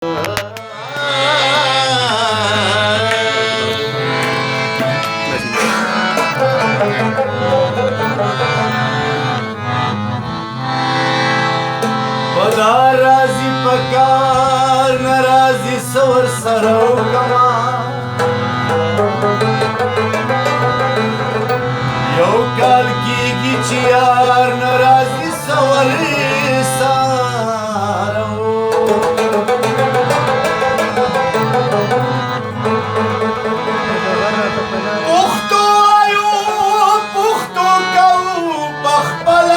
پدا رازی پکار نرازی سور سرو کما یو کال کیگی چیار نرازی سور سارو پختو آیو پختو کو بخبل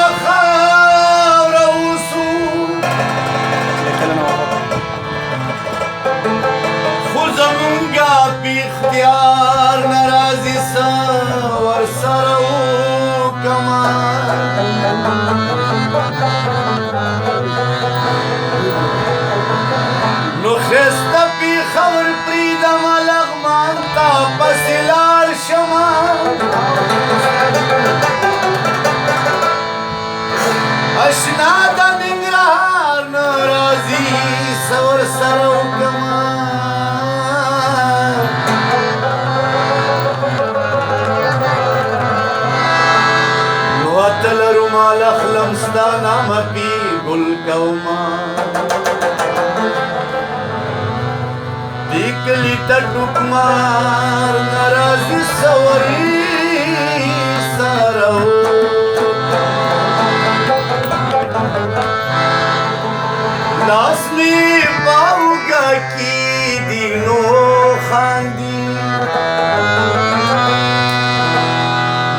اختیار نرازی سور سرو کمان نو خسته پی خبر پریدم لغمان تا پسلار شمان اشنا دا نگران نرازی سور سرو کمان تلرو مال اخلم ستا نام پی گل کوما دیکلی تا ٹکمار نرازی سوری سارو لاس می باوگا کی دینو خاندی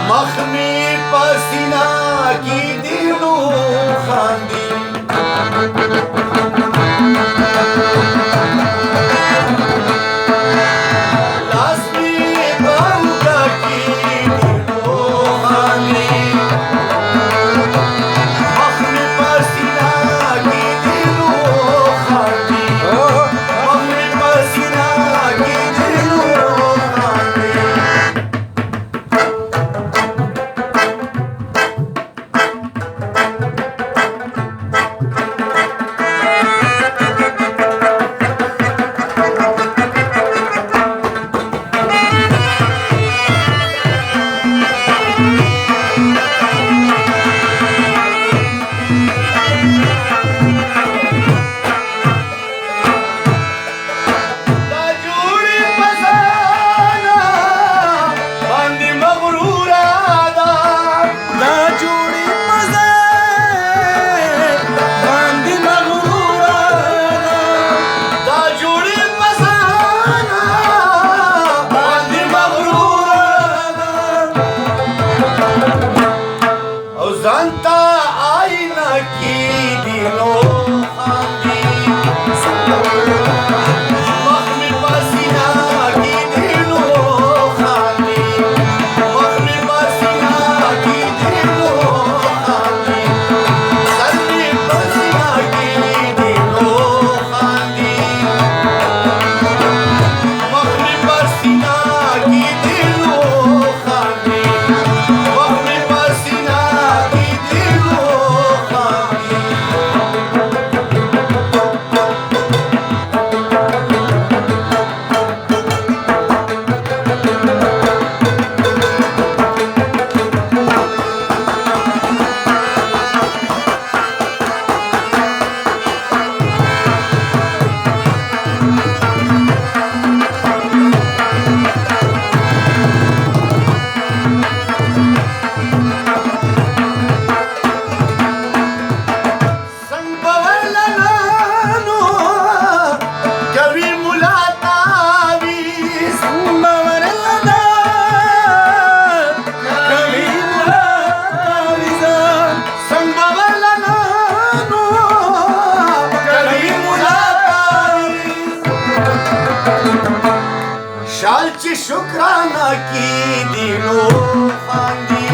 مخمی پسینا کی دینو خاندی لازمی باوگا کی دینو خاندی مخمی پسینا کی دینو خاندی مخمی پسینا کی دینو خاندی Santa Aina ki dino khandi makhmi pasina ki dino khandi makhmi pasina ki dino khandi salli pasina ki dino khandi makhmi pasina ki dino khandi makhmi pasina शालची शुक्राना की दिनो खांदी